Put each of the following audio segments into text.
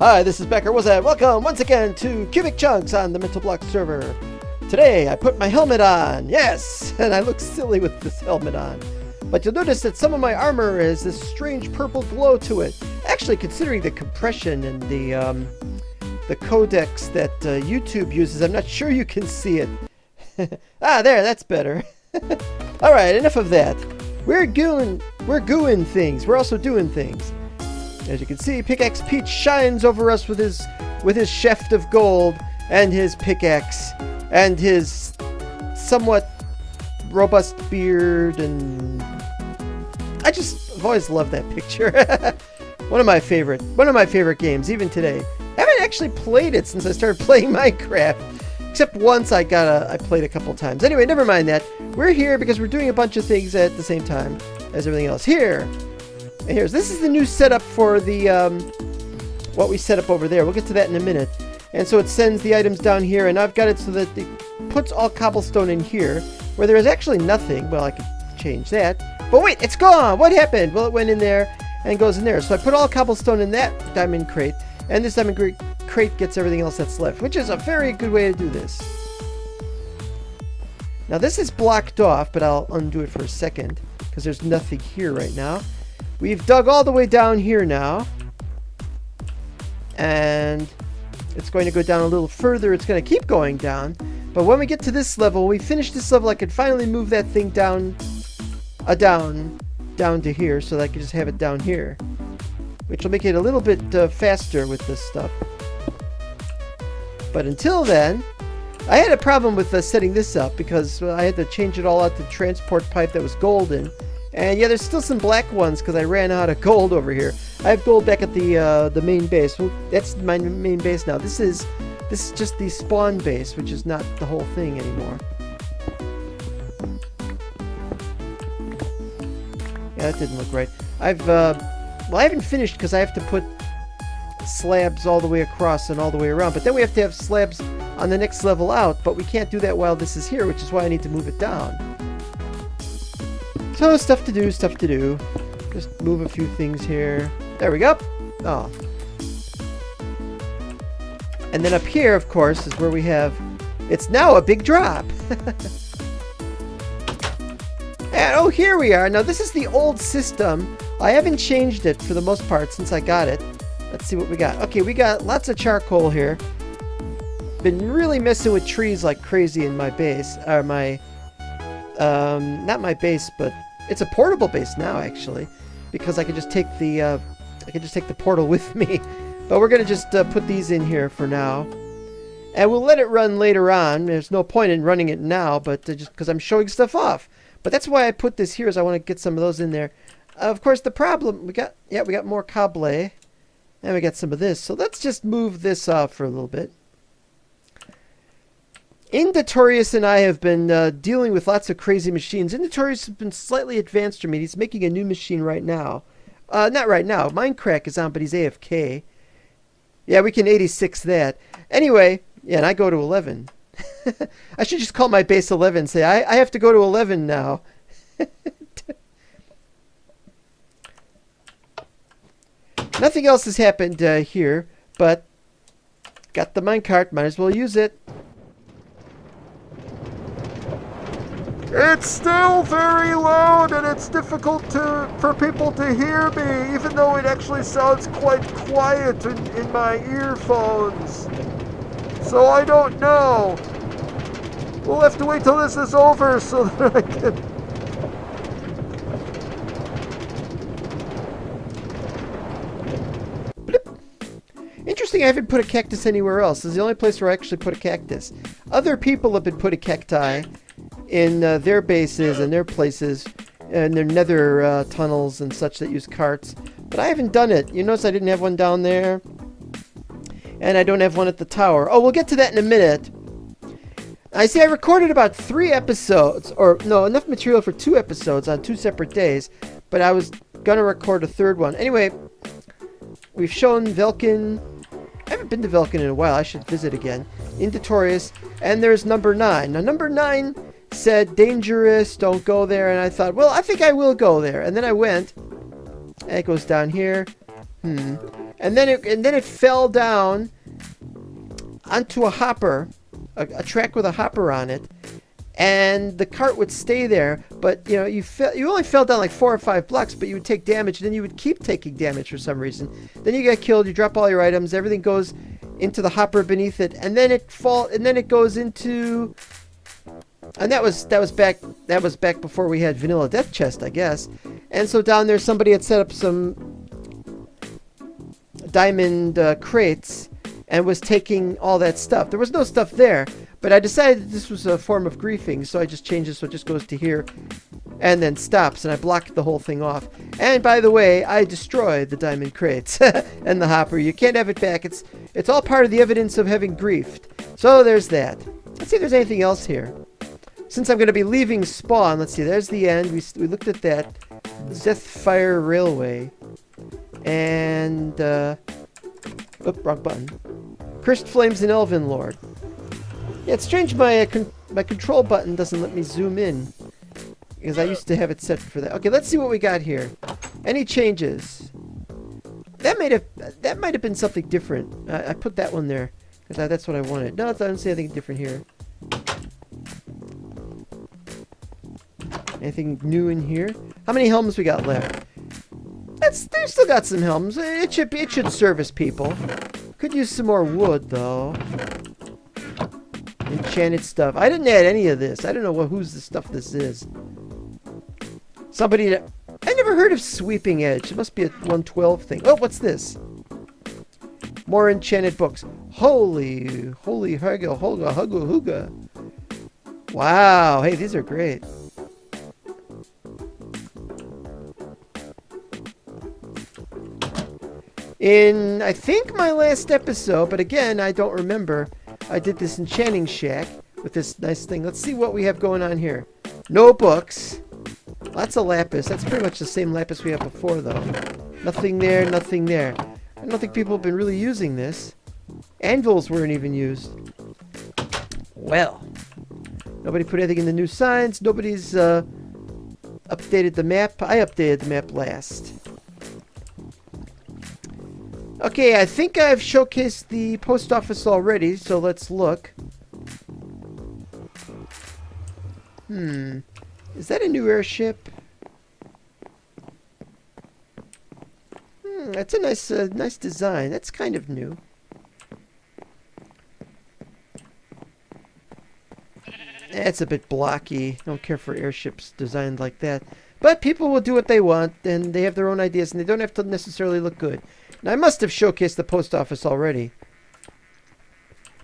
Hi, this is Becker. What's that? Welcome once again to Cubic Chunks on the Mental Block server. Today I put my helmet on. Yes! And I look silly with this helmet on. But you'll notice that some of my armor has this strange purple glow to it. Actually, considering the compression and the codecs that YouTube uses, I'm not sure you can see it. Ah, there, that's better. Alright, enough of that. We're gooing things. We're also doing things. As you can see, Pickaxe Pete shines over us with his shaft of gold and his pickaxe and his somewhat robust beard, and I've always loved that picture. one of my favorite games, even today. I haven't actually played it since I started playing Minecraft, except once I played a couple times. Anyway, never mind that. We're here because we're doing a bunch of things at the same time as everything else. This is the new setup for the what we set up over there. We'll get to that in a minute. And so it sends the items down here, and I've got it so that it puts all cobblestone in here, where there is actually nothing. Well, I could change that. But wait, it's gone! What happened? Well, it went in there and goes in there. So I put all cobblestone in that diamond crate, and this diamond crate gets everything else that's left, which is a very good way to do this. Now this is blocked off, but I'll undo it for a second, because there's nothing here right now. We've dug all the way down here now, and it's going to go down a little further. It's going to keep going down, but when we get to this level, when we finish this level, I can finally move that thing down to here, so that I can just have it down here, which will make it a little bit faster with this stuff. But until then, I had a problem with setting this up, because I had to change it all out to transport pipe that was golden. And yeah, there's still some black ones because I ran out of gold over here. I have gold back at the main base. Well, that's my main base now. This is just the spawn base, which is not the whole thing anymore. Yeah, that didn't look right. I haven't finished because I have to put slabs all the way across and all the way around. But then we have to have slabs on the next level out. But we can't do that while this is here, which is why I need to move it down. So, stuff to do. Just move a few things here. There we go. Oh. And then up here, of course, is where we have... It's now a big drop. And oh, here we are. Now, this is the old system. I haven't changed it for the most part since I got it. Let's see what we got. Okay, we got lots of charcoal here. Been really messing with trees like crazy in my base. Or my... not my base, but... It's a portable base now, actually, because I can just take the portal with me. But we're gonna just put these in here for now, and we'll let it run later on. There's no point in running it now, but just because I'm showing stuff off. But that's why I put this here, is I want to get some of those in there. Of course, the problem we got more cobble, and we got some of this. So let's just move this off for a little bit. Indatorius and I have been dealing with lots of crazy machines. Indatorius has been slightly advanced from me. He's making a new machine right now. Not right now. Minecrak is on, but he's AFK. Yeah, we can 86 that. Anyway, yeah, and I go to 11. I should just call my base 11 and say, I have to go to 11 now. Nothing else has happened here, but got the minecart. Might as well use it. It's still very loud, and it's difficult for people to hear me, even though it actually sounds quite quiet in my earphones. So I don't know. We'll have to wait till this is over so that I can... Interesting, I haven't put a cactus anywhere else. This is the only place where I actually put a cactus. Other people have been putting cacti in their bases and their places and their nether tunnels and such that use carts, but I haven't done it. You notice I didn't have one down there, and I don't have one at the tower. Oh, we'll get to that in a minute. I see I recorded about 3 episodes, or no, enough material for 2 episodes on 2 separate days, but I was gonna record a 3rd one. Anyway, we've shown Velkin. I haven't been to Velkin in a while. I should visit again. Indatorius, and there's number 9. Now, number 9 said dangerous, don't go there, and I thought, well, I think I will go there. And then I went, and it goes down here. and then it fell down onto a hopper, a track with a hopper on it, and the cart would stay there. But you know, you only fell down like 4 or 5 blocks, but you would take damage, and then you would keep taking damage for some reason. Then you get killed. You drop all your items. Everything goes into the hopper beneath it, and then it goes into. And that was back before we had vanilla death chest, I guess. And so down there, somebody had set up some diamond crates and was taking all that stuff. There was no stuff there, but I decided this was a form of griefing, so I just changed it so it just goes to here and then stops, and I blocked the whole thing off. And by the way, I destroyed the diamond crates and the hopper. You can't have it back. It's all part of the evidence of having griefed. So there's that. Let's see if there's anything else here. Since I'm going to be leaving spawn, let's see, there's the end. We looked at that. Deathfire Railway. And, wrong button. Cursed Flames and Elven Lord. Yeah, it's strange my control button doesn't let me zoom in, because I used to have it set for that. Okay, let's see what we got here. Any changes? That might have been something different. I put that one there, because that's what I wanted. No, I don't see anything different here. Anything new in here? How many helms we got left? They still got some helms. It should service people. Could use some more wood though. Enchanted stuff. I didn't add any of this. I don't know whose the stuff this is. Somebody. I never heard of Sweeping Edge. It must be a 112 thing. Oh, what's this? More enchanted books. Holy hugga hugga. Wow. Hey, these are great. In, I think, my last episode, but again, I don't remember, I did this enchanting shack with this nice thing. Let's see what we have going on here. No books. Lots of lapis. That's pretty much the same lapis we had before, though. Nothing there, nothing there. I don't think people have been really using this. Anvils weren't even used. Well. Nobody put anything in the new signs. Nobody's updated the map. I updated the map last. Okay, I think I've showcased the post office already, so let's look. Is that a new airship? That's a nice design. That's kind of new. It's a bit blocky. Don't care for airships designed like that. But people will do what they want, and they have their own ideas, and they don't have to necessarily look good. Now, I must have showcased the post office already.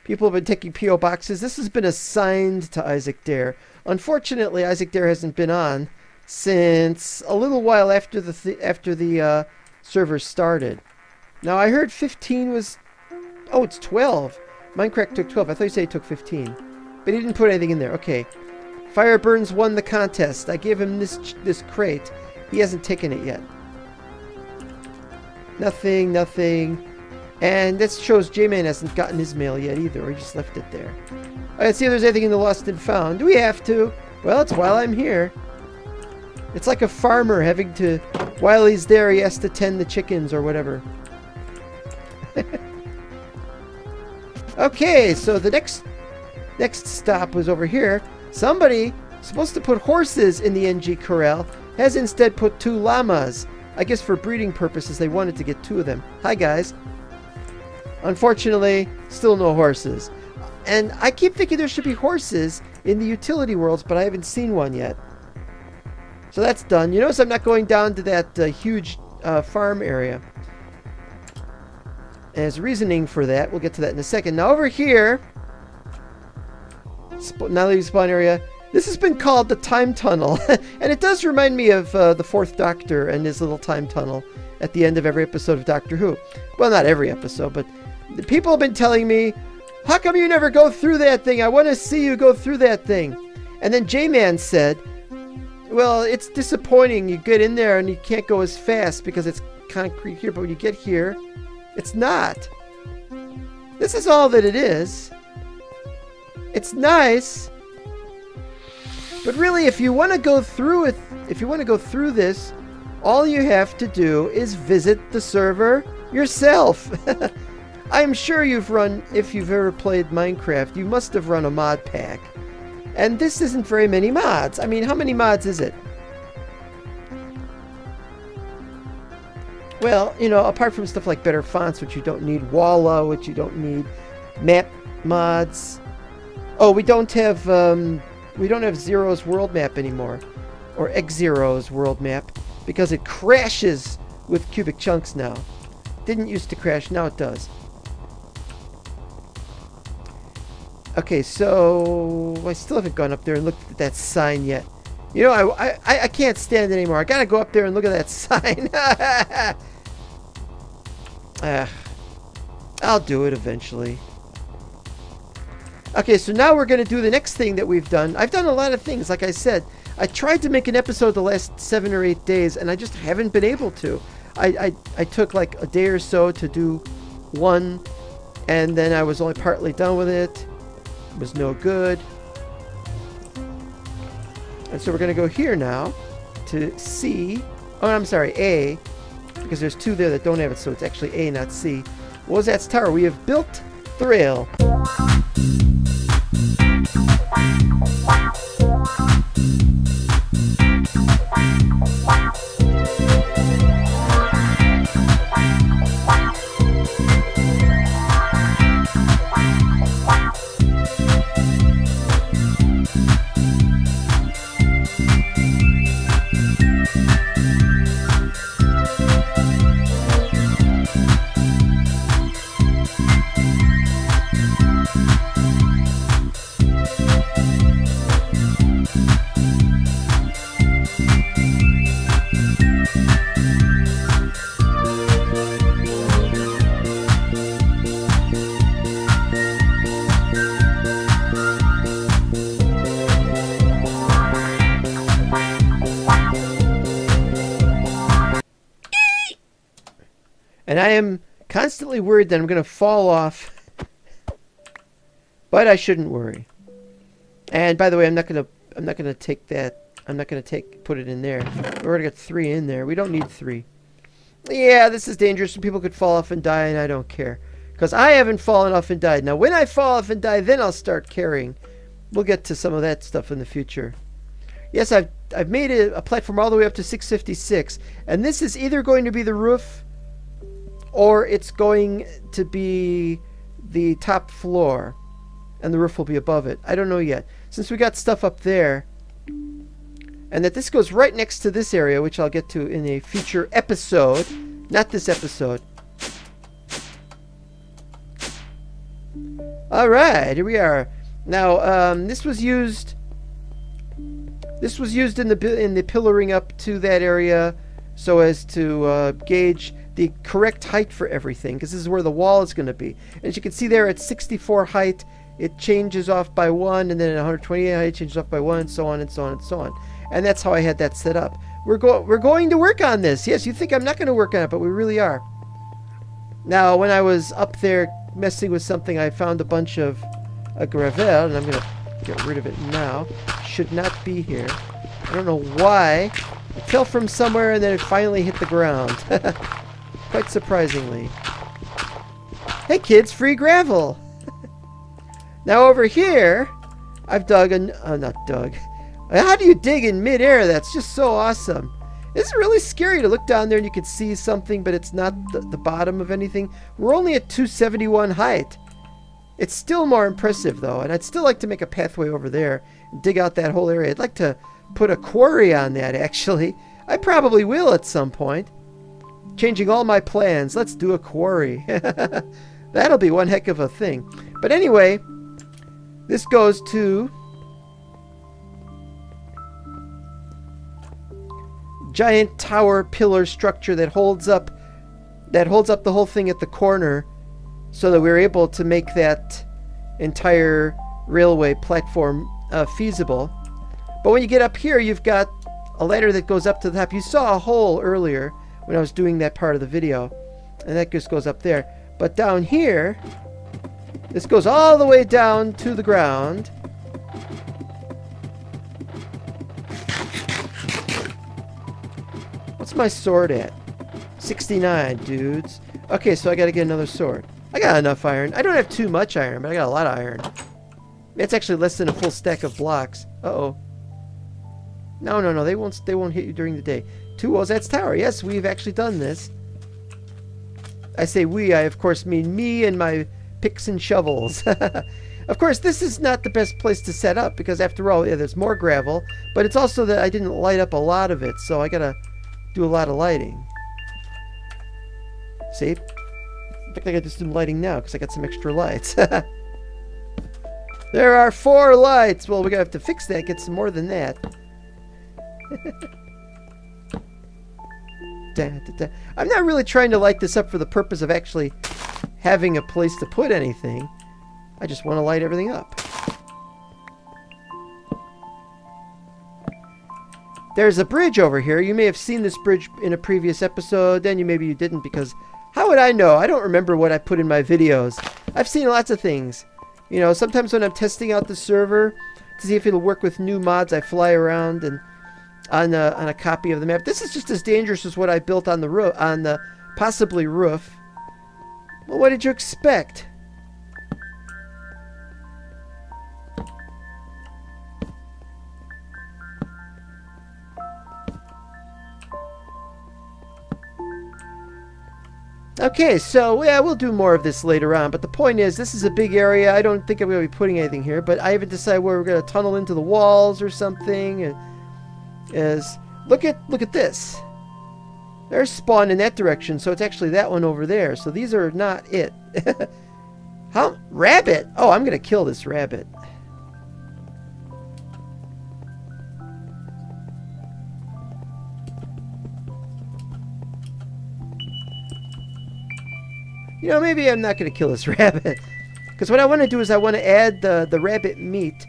People have been taking P.O. boxes. This has been assigned to Isaac Dare. Unfortunately, Isaac Dare hasn't been on since a little while after the server started. Now, I heard 15 was... Oh, it's 12. Minecrak took 12. I thought you said he took 15. But he didn't put anything in there. Okay. Fireburns won the contest. I gave him this crate. He hasn't taken it yet. Nothing. And this shows J-Man hasn't gotten his mail yet either, or he just left it there. Alright, let's see if there's anything in the lost and found. Do we have to? Well, it's while I'm here. It's like a farmer having to, while he's there, he has to tend the chickens or whatever. Okay, so the next stop was over here. Somebody supposed to put horses in the NG corral has instead put 2 llamas. I guess for breeding purposes, they wanted to get 2 of them. Hi, guys. Unfortunately, still no horses. And I keep thinking there should be horses in the utility worlds, but I haven't seen one yet. So that's done. You notice I'm not going down to that huge farm area. And there's reasoning for that. We'll get to that in a second. Now over here, now leaving spawn area, this has been called the Time Tunnel. And it does remind me of the 4th Doctor and his little time tunnel at the end of every episode of Doctor Who. Well, not every episode, but the people have been telling me, how come you never go through that thing? I want to see you go through that thing. And then J-Man said, well, it's disappointing. You get in there and you can't go as fast because it's concrete here. But when you get here, it's not. This is all that it is. It's nice. But really, if you want to go through it, if you want to go through this, all you have to do is visit the server Yourself! I'm sure you've run, if you've ever played Minecraft, you must have run a mod pack. And this isn't very many mods. I mean, how many mods is it? Well, you know, apart from stuff like better fonts, which you don't need, Walla, which you don't need, map mods. Oh, we don't have Zero's world map anymore, or X-Zero's world map, because it crashes with cubic chunks now. Didn't used to crash, now it does. Okay, so I still haven't gone up there and looked at that sign yet. You know, I can't stand it anymore. I gotta go up there and look at that sign. I'll do it eventually. Okay, so now we're gonna do the next thing that we've done. I've done a lot of things, like I said. I tried to make an episode the last 7 or 8 days, and I just haven't been able to. I took like a day or so to do one, and then I was only partly done with it. It was no good. And so we're going to go here now to C. Oh, I'm sorry, A, because there's 2 there that don't have it, so it's actually A, not C. What was that tower? We have built the rail. And I am constantly worried that I'm going to fall off. But I shouldn't worry. And by the way, I'm not going to take that. I'm not going to put it in there. We already got 3 in there. We don't need 3. Yeah, this is dangerous. Some people could fall off and die, and I don't care. Because I haven't fallen off and died. Now, when I fall off and die, then I'll start carrying. We'll get to some of that stuff in the future. Yes, I've made a platform all the way up to 656. And this is either going to be the roof, or it's going to be the top floor, and the roof will be above it. I don't know yet. Since we got stuff up there, and that this goes right next to this area, which I'll get to in a future episode. Not this episode. All right, here we are. Now, this was used in the pillaring up to that area, so as to gauge the correct height for everything, because this is where the wall is going to be. And as you can see there, at 64 height, it changes off by 1, and then at 128 height, it changes off by 1, and so on and so on and so on. And that's how I had that set up. We're going to work on this. Yes, you think I'm not going to work on it, but we really are. Now, when I was up there messing with something, I found a bunch of gravel, and I'm going to get rid of it now. Should not be here. I don't know why. It fell from somewhere, and then it finally hit the ground. Quite surprisingly. Hey kids, free gravel! Now over here, I've dug not dug. How do you dig in midair? That's just so awesome. It's really scary to look down there and you can see something, but it's not the bottom of anything. We're only at 271 height. It's still more impressive though, and I'd still like to make a pathway over there and dig out that whole area. I'd like to put a quarry on that actually. I probably will at some point. Changing all my plans. Let's do a quarry. That'll be one heck of a thing. But anyway, this goes to giant tower pillar structure that holds up the whole thing at the corner, so that we're able to make that entire railway platform feasible. But when you get up here, you've got a ladder that goes up to the top. You saw a hole earlier when I was doing that part of the video, and that just goes up there. But down here, this goes all the way down to the ground. What's my sword at? 69, dudes. Okay, so I gotta get another sword. I got enough iron. I don't have too much iron, but I got a lot of iron. It's actually less than a full stack of blocks. Uh-oh. No, no, no. They won't hit you during the day. 2 walls, that's tower. Yes, we've actually done this. I say we, I of course mean me and my picks and shovels. Of course, this is not the best place to set up because after all, yeah, there's more gravel, but it's also that I didn't light up a lot of it, so I gotta do a lot of lighting. See? In fact, I got just do lighting now because I got some extra lights. There are 4 lights. Well, we're gonna have to fix that, get some more than that. I'm not really trying to light this up for the purpose of actually having a place to put anything. I just want to light everything up. There's a bridge over here. You may have seen this bridge in a previous episode, then maybe you didn't because how would I know? I don't remember what I put in my videos. I've seen lots of things. You know, sometimes when I'm testing out the server to see if it'll work with new mods, I fly around and on a copy of the map. This is just as dangerous as what I built on the roof, on the possibly roof. Well, what did you expect? Okay, so yeah, we'll do more of this later on, but the point is, this is a big area. I don't think I'm going to be putting anything here, but I haven't decided where we're going to tunnel into the walls or something. And look at this. There's spawn in that direction, so it's actually that one over there. So these are not it. How? Rabbit! Oh, I'm going to kill this rabbit. You know, maybe I'm not going to kill this rabbit. Because what I want to do is I want to add the rabbit meat.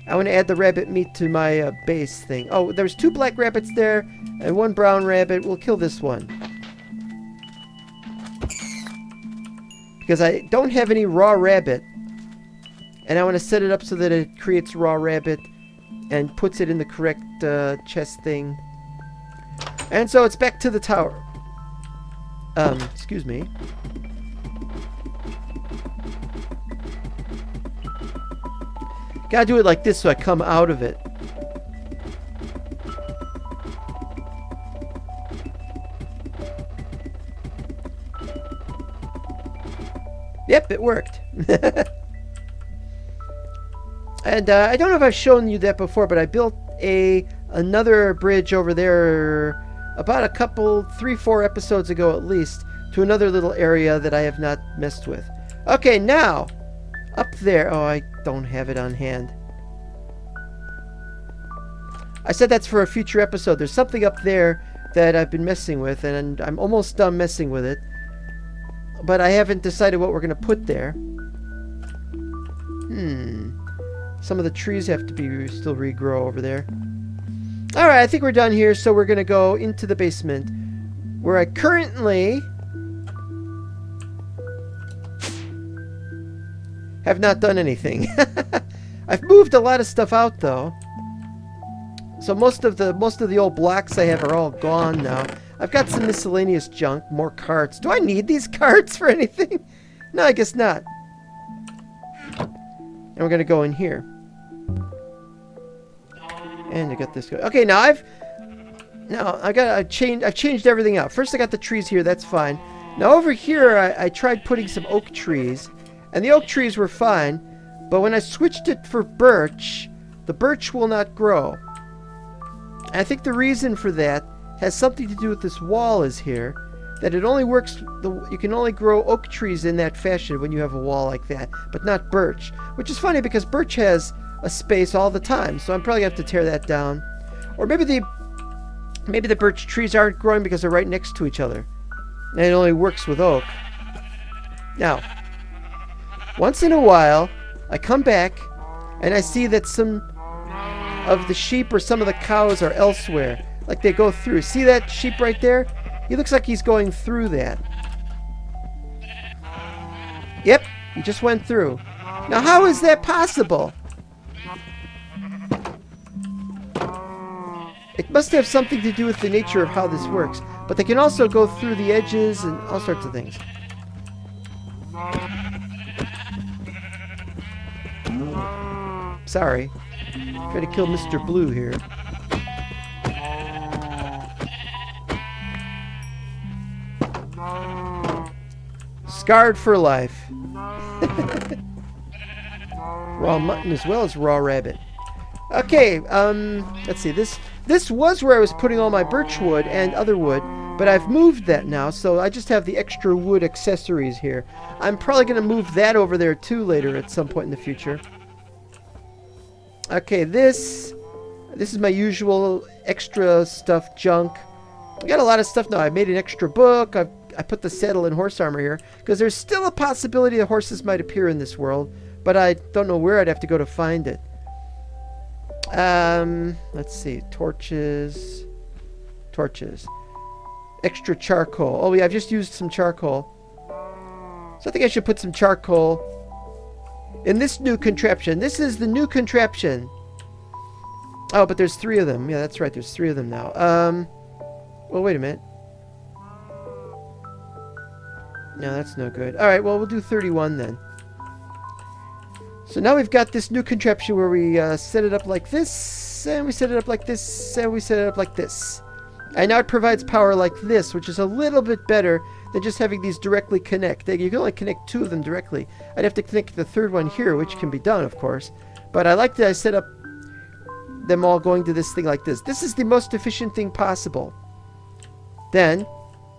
I want to add the rabbit meat to my base thing. Oh, there's 2 black rabbits there and 1 brown rabbit. We'll kill this one. Because I don't have any raw rabbit. And I want to set it up so that it creates raw rabbit and puts it in the correct chest thing. And so it's back to the tower. Excuse me. Gotta do it like this so I come out of it. Yep, it worked. And I don't know if I've shown you that before, but I built another bridge over there about a couple, 3-4 episodes ago at least, to another little area that I have not messed with. Okay, now, up there. Oh, I don't have it on hand. I said that's for a future episode. There's something up there that I've been messing with, and I'm almost done messing with it. But I haven't decided what we're going to put there. Some of the trees have to be still regrow over there. Alright, I think we're done here, so we're going to go into the basement, where I currently have not done anything. I've moved a lot of stuff out though. So most of the old blocks I have are all gone now. I've got some miscellaneous junk, more carts. Do I need these carts for anything? No, I guess not. And we're gonna go in here. And I got this. Okay, now I've changed everything out. First I got the trees here, that's fine. Now over here I tried putting some oak trees. And the oak trees were fine, but when I switched it for birch, the birch will not grow. And I think the reason for that has something to do with this wall is here, that it only works, you can only grow oak trees in that fashion when you have a wall like that, but not birch. Which is funny because birch has a space all the time, so I'm probably going to have to tear that down. Or maybe the birch trees aren't growing because they're right next to each other. And it only works with oak. Now, once in a while, I come back and I see that some of the sheep or some of the cows are elsewhere. Like they go through. See that sheep right there? He looks like he's going through that. Yep, he just went through. Now how is that possible? It must have something to do with the nature of how this works. But they can also go through the edges and all sorts of things. Sorry. Try to kill Mr. Blue here. Scarred for life. Raw mutton as well as raw rabbit. Okay, let's see. This was where I was putting all my birch wood and other wood, but I've moved that now, so I just have the extra wood accessories here. I'm probably going to move that over there too later at some point in the future. Okay, this is my usual extra stuff junk. I got a lot of stuff now. I made an extra book. I put the saddle and horse armor here because there's still a possibility that horses might appear in this world, but I don't know where I'd have to go to find it. Let's see. Torches. Extra charcoal. Oh yeah, I've just used some charcoal. So I think I should put some charcoal in this new contraption. This is the new contraption. Oh, but there's 3 of them. Yeah, that's right. There's 3 of them now. Well, wait a minute. No, that's no good. Alright, well, we'll do 31 then. So now we've got this new contraption where we set it up like this, and we set it up like this, and we set it up like this. And now it provides power like this, which is a little bit better than just having these directly connect. You can only connect 2 of them directly. I'd have to connect the 3rd one here, which can be done, of course. But I like that I set up them all going to this thing like this. This is the most efficient thing possible. Then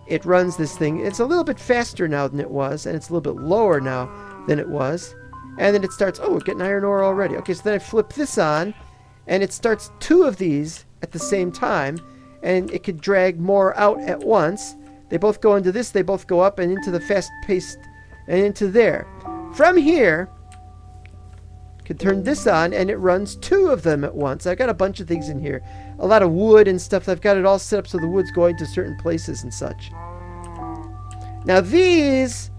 it runs this thing. It's a little bit faster now than it was, and it's a little bit lower now than it was. And then it starts, oh, we're getting iron ore already. Okay, so then I flip this on, and it starts 2 of these at the same time, and it could drag more out at once. They both go into this, they both go up and into the fast-paced, and into there. From here, could turn this on, and it runs 2 of them at once. I've got a bunch of things in here. A lot of wood and stuff. I've got it all set up so the wood's going to certain places and such. Now these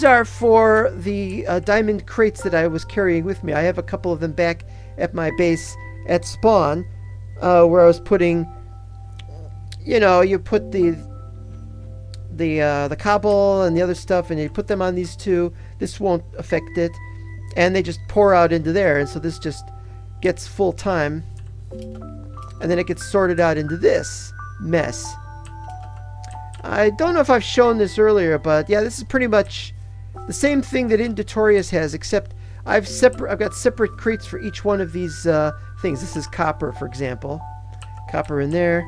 are for the diamond crates that I was carrying with me. I have a couple of them back at my base at spawn, where I was putting, you know, you put the cobble and the other stuff, and you put them on these 2. This won't affect it, and they just pour out into there, and so this just gets full time, and then it gets sorted out into this mess. I don't know if I've shown this earlier, but yeah, this is pretty much the same thing that Indotorius has, except I've got separate crates for each one of these things. This is copper, for example. Copper in there.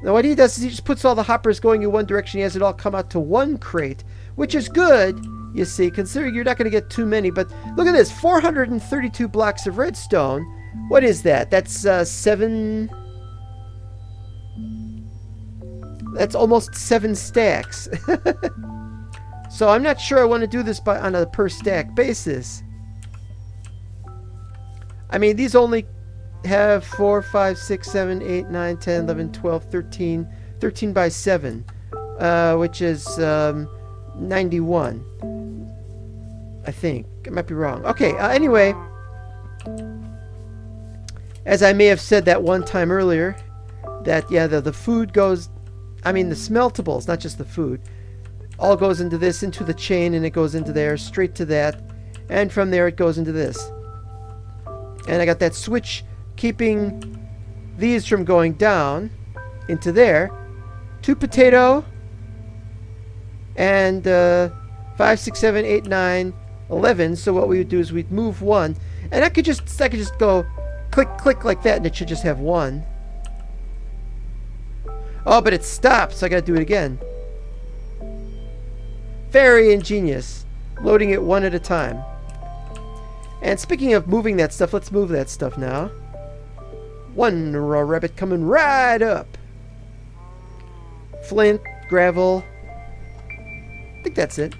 Now what he does is he just puts all the hoppers going in one direction. He has it all come out to one crate, which is good, you see, considering you're not going to get too many. But look at this, 432 blocks of redstone. What is that? That's 7... That's almost 7 stacks. So I'm not sure I want to do this on a per stack basis. I mean, these only have 4, 5, 6, 7, 8, 9, 10, 11, 12, 13. 13 by 7. Which is 91. I think. I might be wrong. Okay, anyway. As I may have said that one time earlier, that, yeah, the food goes... I mean, the smeltables, not just the food, all goes into this, into the chain, and it goes into there, straight to that, and from there it goes into this. And I got that switch keeping these from going down into there. 2 potato, and 5, 6, 7, 8, 9, 11. So what we would do is we'd move 1, and I could just go click, click like that, and it should just have 1. Oh, but it stopped, so I gotta do it again. Very ingenious. Loading it 1 at a time. And speaking of moving that stuff, let's move that stuff now. 1 raw rabbit coming right up. Flint, gravel. I think that's it.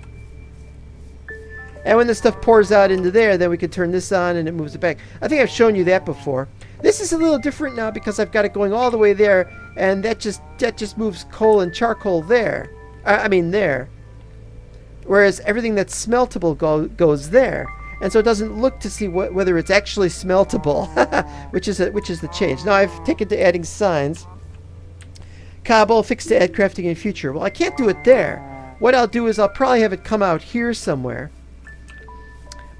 And when the stuff pours out into there, then we can turn this on and it moves it back. I think I've shown you that before. This is a little different now because I've got it going all the way there, and that just moves coal and charcoal there. I mean there. Whereas everything that's smeltable goes there, and so it doesn't look to see whether it's actually smeltable, which is the change. Now I've taken to adding signs. Cobble fixed to add crafting in future. Well, I can't do it there. what I'll do is I'll probably have it come out here somewhere.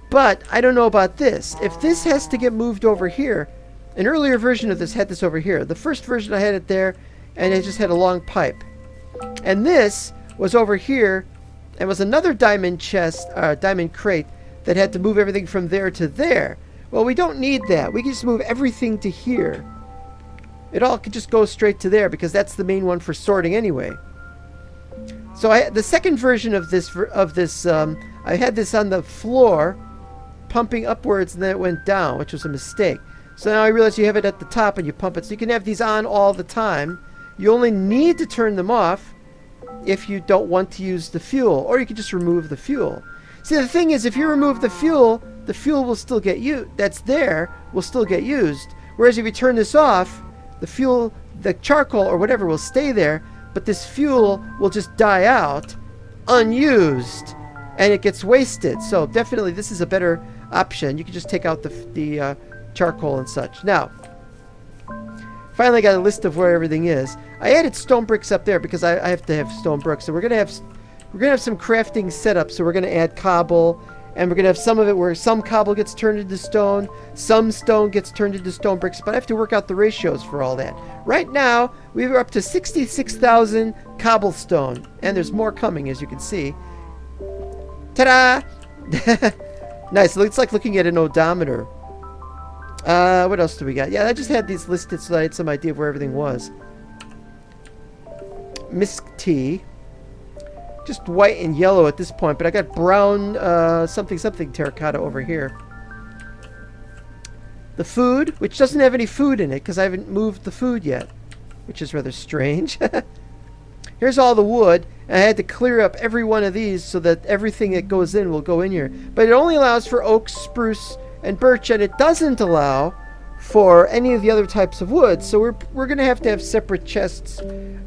But I don't know about this. If this has to get moved over here, an earlier version of this had this over here. The first version I had it there, and it just had a long pipe. And this was over here, and was another diamond chest, diamond crate, that had to move everything from there to there. Well, we don't need that. We can just move everything to here. It all could just go straight to there because that's the main one for sorting anyway. So the second version of this, I had this on the floor, pumping upwards, and then it went down, which was a mistake. So now I realize you have it at the top and you pump it. So you can have these on all the time. You only need to turn them off if you don't want to use the fuel, or you can just remove the fuel. See, the thing is, if you remove the fuel will still get used. That's there will still get used. Whereas if you turn this off, the fuel, the charcoal or whatever will stay there, but this fuel will just die out unused and it gets wasted. So definitely this is a better option. You can just take out the charcoal and such. Now, finally got a list of where everything is. I added stone bricks up there because I have to have stone bricks. So we're gonna have some crafting setup. So we're gonna add cobble, and we're gonna have some of it where some cobble gets turned into stone, some stone gets turned into stone bricks. But I have to work out the ratios for all that. Right now we're up to 66,000 cobblestone, and there's more coming, as you can see. Ta-da! Nice. It looks like looking at an odometer. What else do we got? Yeah, I just had these listed so I had some idea of where everything was. Misk tea. Just white and yellow at this point, but I got brown something terracotta over here. The food, which doesn't have any food in it because I haven't moved the food yet, which is rather strange. Here's all the wood, and I had to clear up every one of these so that everything that goes in will go in here. But it only allows for oak, spruce, and birch, and it doesn't allow for any of the other types of wood. So we're going to have separate chests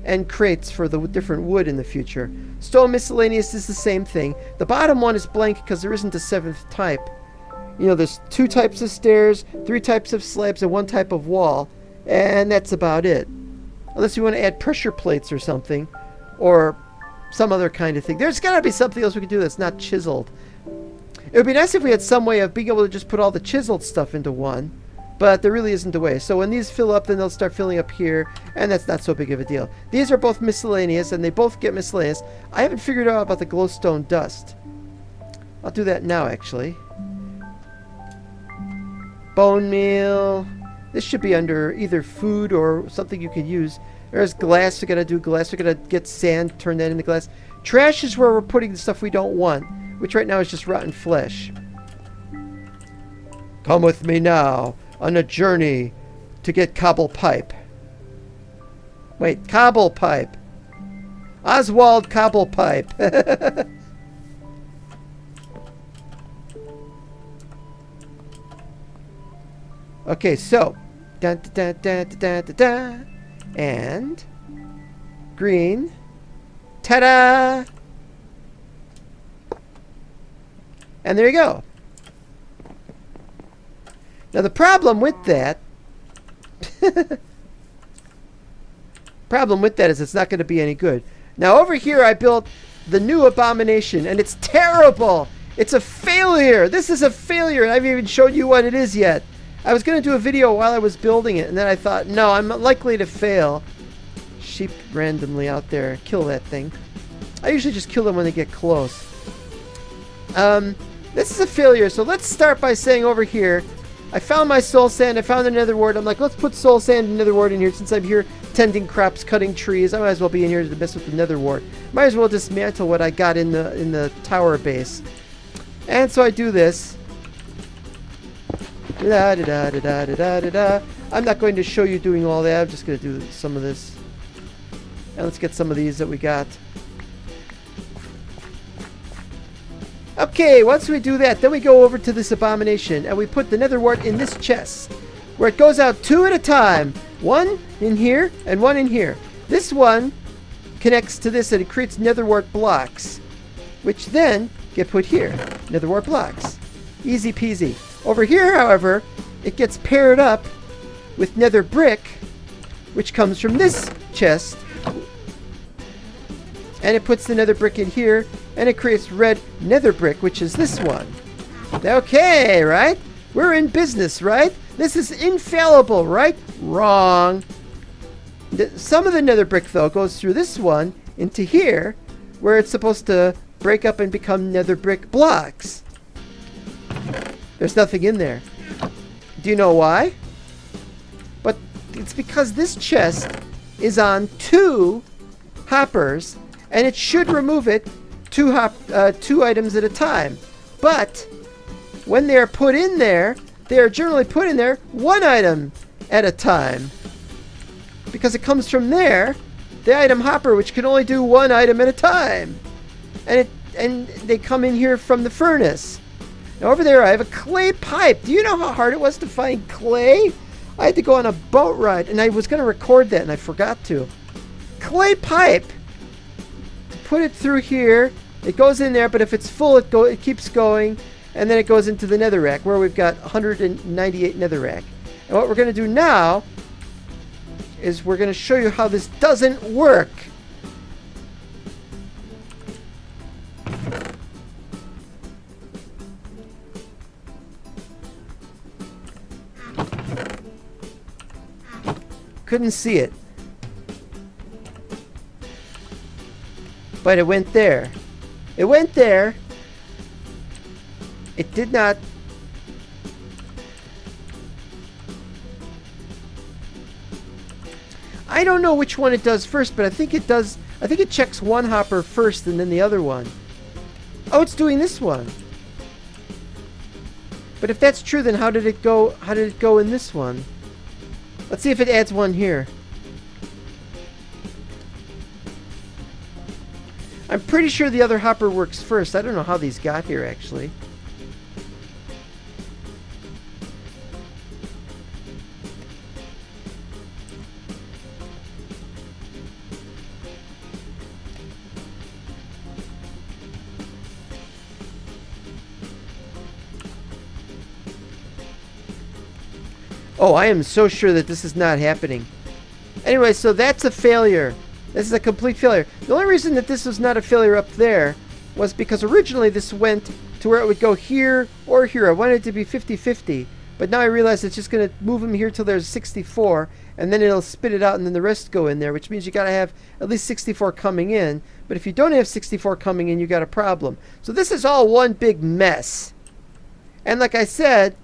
and crates for the different wood in the future. Stone miscellaneous is the same thing. The bottom one is blank because there isn't a seventh type. You know, there's 2 types of stairs, 3 types of slabs, and 1 type of wall, and that's about it. Unless you want to add pressure plates or something, or some other kind of thing. There's got to be something else we can do that's not chiseled. It would be nice if we had some way of being able to just put all the chiseled stuff into one, but there really isn't a way. So when these fill up, then they'll start filling up here, and that's not so big of a deal. These are both miscellaneous, and they both get miscellaneous. I haven't figured out about the glowstone dust. I'll do that now, actually. Bone meal. This should be under either food or something you can use. There's glass. We're going to do glass. We're going to get sand, turn that into glass. Trash is where we're putting the stuff we don't want, which right now is just rotten flesh. Come with me now on a journey to get cobble pipe. Wait, cobble pipe. Oswald cobble pipe. Okay, so da da da da da da da, and green. Ta-da! And there you go. Now the problem with that is it's not going to be any good. Now over here I built the new Abomination, and it's terrible. It's a failure. This is a failure, and I haven't even shown you what it is yet. I was going to do a video while I was building it, and then I thought, no, I'm likely to fail. Sheep randomly out there. Kill that thing. I usually just kill them when they get close. This is a failure, so let's start by saying over here, I found my soul sand, I found the nether wart. I'm like, let's put soul sand and nether wart in here since I'm here tending crops, cutting trees. I might as well be in here to mess with the nether wart. Might as well dismantle what I got in the tower base. And so I do this. Da, da, da, da, da, da, da, da. I'm not going to show you doing all that. I'm just going to do some of this. And let's get some of these that we got. Okay, once we do that, then we go over to this Abomination, and we put the nether wart in this chest, where it goes out 2 at a time. 1 in here, and 1 in here. This one connects to this, and it creates nether wart blocks, which then get put here. Nether wart blocks. Easy peasy. Over here, however, it gets paired up with nether brick, which comes from this chest. and it puts the nether brick in here, and it creates red nether brick, which is this one. Okay, right? We're in business, right? This is infallible, right? Wrong. Some of the nether brick, though, goes through this one into here, where it's supposed to break up and become nether brick blocks. There's nothing in there. Do you know why? But it's because this chest is on 2 hoppers, and it should remove it 2 items at a time. But when they're put in there, they are generally put in there 1 item at a time, because it comes from there, the item hopper, which can only do 1 item at a time, and they come in here from the furnace. Now over there I have a clay pipe. Do you know how hard it was to find clay? I had to go on a boat ride, and I was going to record that and I forgot to. Clay pipe. To put it through here, it goes in there, but if it's full, it keeps going, and then it goes into the netherrack, where we've got 198 netherrack. And what we're going to do now is we're going to show you how this doesn't work. Couldn't see it, but it went there. It went there. It did not. I don't know which one it does first, but I think it does. I think it checks one hopper first and then the other one. Oh, it's doing this one. But if that's true, then how did it go? How did it go in this one? Let's see if it adds one here. I'm pretty sure the other hopper works first. I don't know how these got here, actually. Oh, I am so sure that this is not happening. Anyway, so that's a failure. This is a complete failure. The only reason that this was not a failure up there was because originally this went to where it would go here or here. I wanted it to be 50-50, but now I realize it's just going to move them here till there's 64, and then it'll spit it out, and then the rest go in there, which means you got to have at least 64 coming in. But if you don't have 64 coming in, you got a problem. So this is all one big mess. And like I said,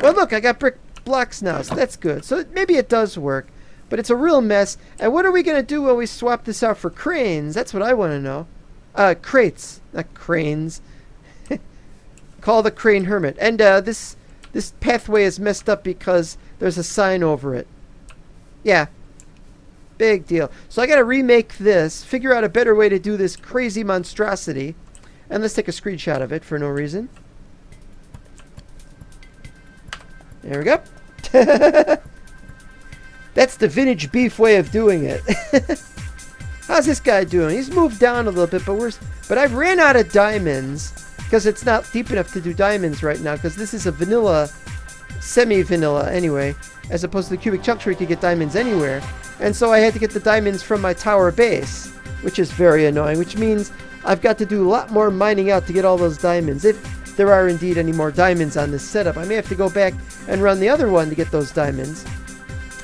well, look, I got brick blocks now, so that's good. So maybe it does work, but it's a real mess. And what are we going to do when we swap this out for cranes? That's what I want to know. Crates, not cranes. Call the crane hermit. And this pathway is messed up because there's a sign over it. Yeah, big deal. So I got to remake this, figure out a better way to do this crazy monstrosity. And let's take a screenshot of it for no reason. There we go. That's the vintage beef way of doing it. How's this guy doing? He's moved down a little bit, but I've ran out of diamonds because it's not deep enough to do diamonds right now, because this is a vanilla, semi-vanilla anyway, as opposed to the cubic chunks where you could get diamonds anywhere. And so I had to get the diamonds from my tower base, which is very annoying, which means I've got to do a lot more mining out to get all those diamonds. If there are indeed any more diamonds on this setup, I may have to go back and run the other one to get those diamonds,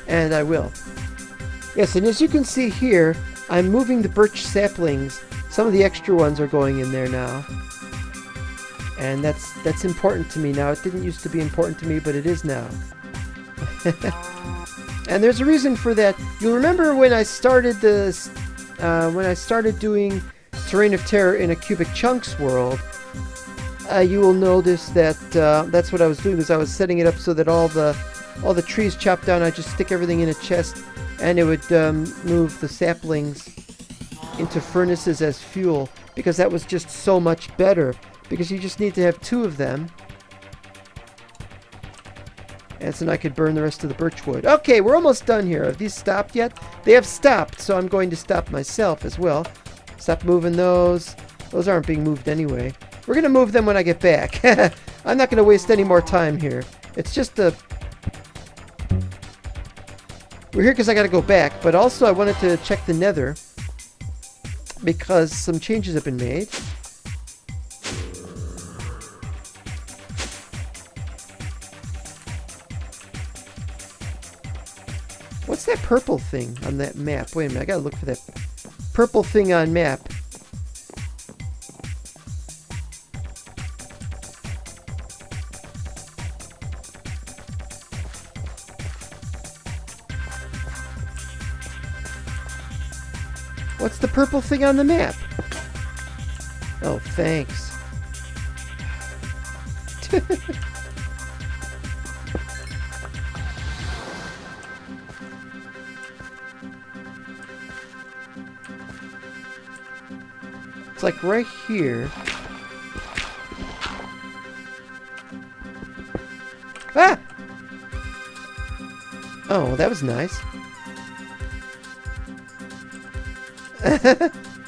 and I will. Yes, and as you can see here, I'm moving the birch saplings. Some of the extra ones are going in there now, and that's important to me now. It didn't used to be important to me, but it is now. And there's a reason for that. You'll remember when I started this, when I started doing Terrain of Terror in a Cubic Chunks world, you will notice that that's what I was doing, is I was setting it up so that all the trees chopped down, I just stick everything in a chest, and it would move the saplings into furnaces as fuel, because that was just so much better, because you just need to have 2 of them. And so I could burn the rest of the birch wood. Okay, we're almost done here. Have these stopped yet? They have stopped, so I'm going to stop myself as well. Stop moving those. Those aren't being moved anyway. We're going to move them when I get back. I'm not going to waste any more time here. It's just a... We're here because I got to go back, but also I wanted to check the nether. because some changes have been made. What's that purple thing on that map? Wait a minute, I gotta look for that purple thing on map. What's the purple thing on the map? Oh, thanks. It's like right here. Ah! Oh, that was nice.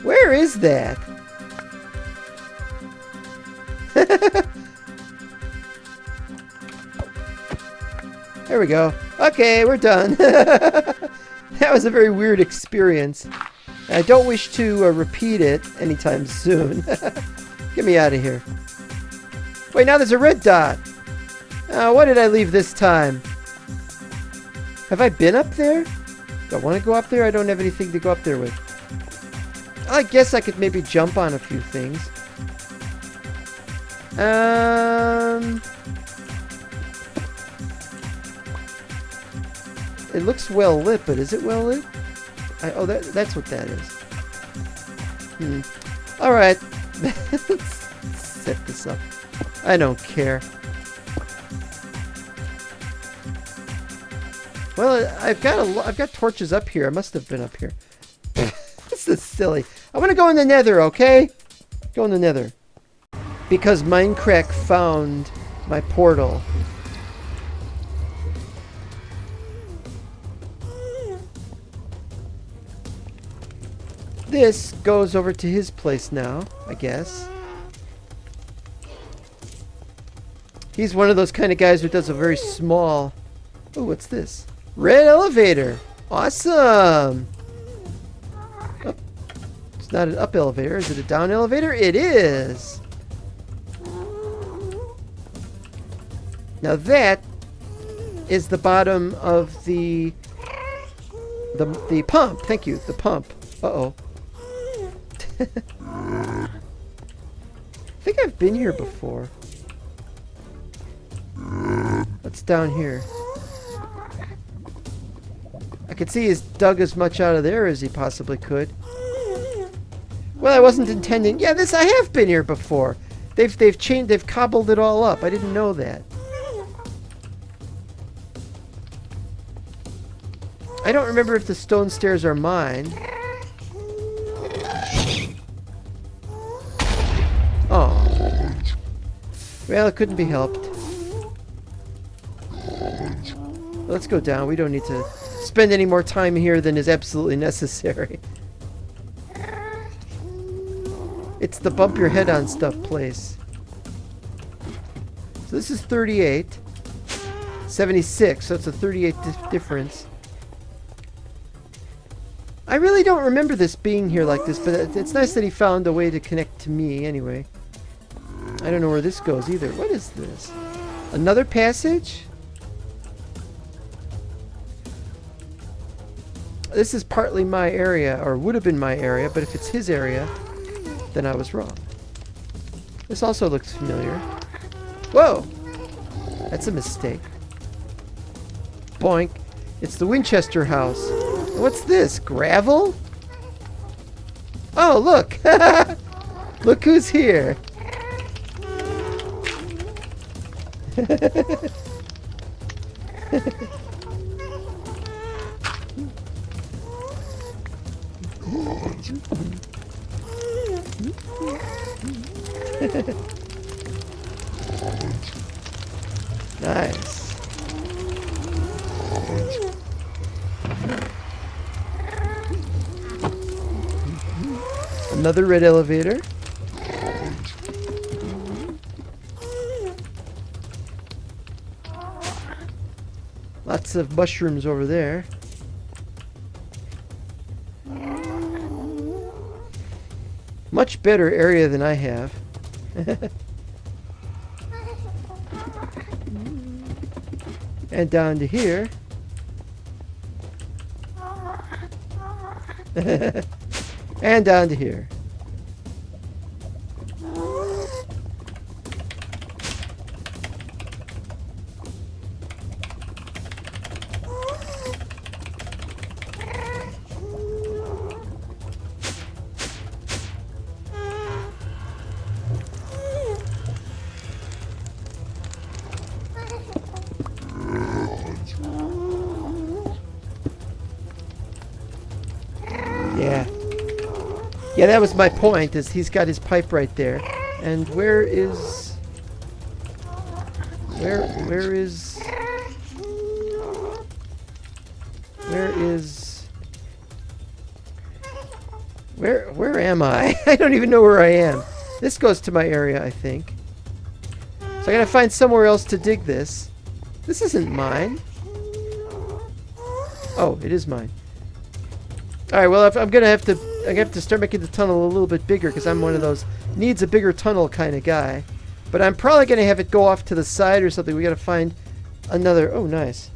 Where is that? There we go. Okay, we're done. That was a very weird experience. I don't wish to repeat it anytime soon. Get me out of here. Wait, now there's a red dot. What did I leave this time? Have I been up there? Do I want to go up there? I don't have anything to go up there with. I guess I could maybe jump on a few things. It looks well lit, but is it well lit? Oh, that's what that is. Alright. Let's set this up. I don't care. Well, I've got torches up here. I must have been up here. This is silly. I want to go in the nether, okay? Go in the nether. Because Minecrak found my portal. This goes over to his place now, I guess. He's one of those kind of guys who does a very small... Oh, what's this? Red elevator. Awesome. Oh, it's not an up elevator. Is it a down elevator? It is. Now that is the bottom of the pump. Thank you. The pump. Uh-oh. I think I've been here before. What's down here? I could see he's dug as much out of there as he possibly could. Well, I wasn't intending... Yeah, I have been here before. They've cobbled it all up. I didn't know that. I don't remember if the stone stairs are mine. Oh. Well, it couldn't be helped. Let's go down. We don't need to spend any more time here than is absolutely necessary. It's the bump your head on stuff place. So this is 38. 76, so it's a 38 difference. I really don't remember this being here like this, but it's nice that he found a way to connect to me anyway. I don't know where this goes either. What is this? Another passage? This is partly my area, or would have been my area, but if it's his area, then I was wrong. This also looks familiar. Whoa! That's a mistake. Boink. It's the Winchester house. What's this? Gravel? Oh, look! Look who's here! Nice. Another red elevator. Lots of mushrooms over there. much better area than I have. And down to here. And down to here. Yeah. Yeah, that was my point, is he's got his pipe right there. And where is... Where am I? I don't even know where I am. This goes to my area, I think. So I gotta find somewhere else to dig this. This isn't mine. Oh, it is mine. Alright, well, I'm gonna have to start making the tunnel a little bit bigger, because I'm one of those needs a bigger tunnel kind of guy. But I'm probably gonna have it go off to the side or something. We gotta find another... Oh, nice.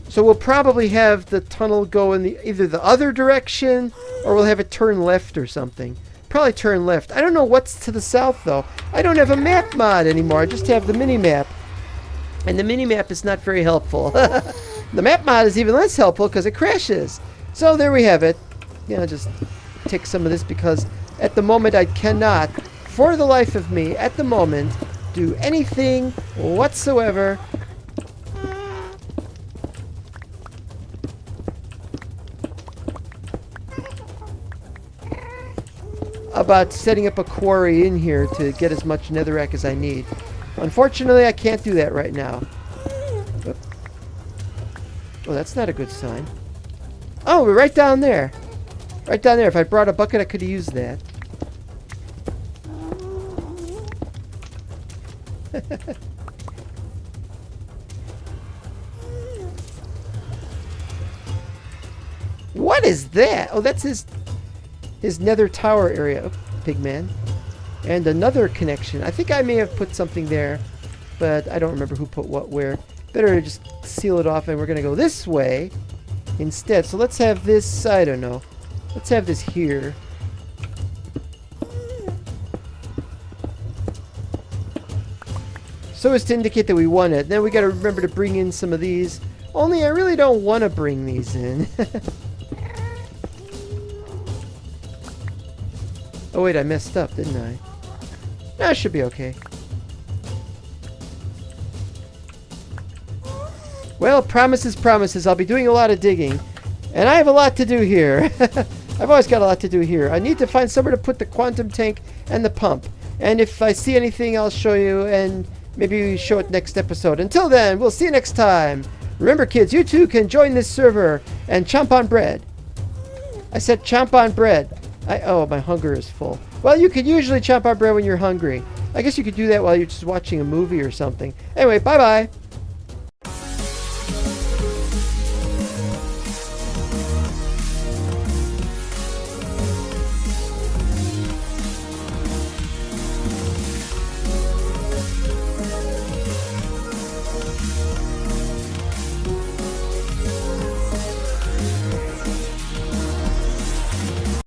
So we'll probably have the tunnel go in either the other direction, or we'll have it turn left or something. Probably turn left. I don't know what's to the south, though. I don't have a map mod anymore. I just have the mini-map. And the mini-map is not very helpful. The map mod is even less helpful because it crashes. So there we have it. You know, just take some of this because at the moment I cannot, for the life of me, at the moment, do anything whatsoever about setting up a quarry in here to get as much netherrack as I need. Unfortunately, I can't do that right now. Oh, that's not a good sign. Oh, we're right down there. Right down there. If I brought a bucket, I could have used that. What is that? Oh, that's his nether tower area. Oh, pigman. And another connection. I think I may have put something there, but I don't remember who put what where. Better just seal it off, and we're going to go this way instead. So let's have this, I don't know. Let's have this here. So as to indicate that we want it. Then we got to remember to bring in some of these. Only I really don't want to bring these in. Oh wait, I messed up, didn't I? That should be okay. Well, promises, promises. I'll be doing a lot of digging. And I have a lot to do here. I've always got a lot to do here. I need to find somewhere to put the quantum tank and the pump. And if I see anything, I'll show you, and maybe show it next episode. Until then, we'll see you next time. Remember, kids, you too can join this server and chomp on bread. I said chomp on bread. Oh, my hunger is full. Well, you could usually chomp on bread when you're hungry. I guess you could do that while you're just watching a movie or something. Anyway, bye-bye.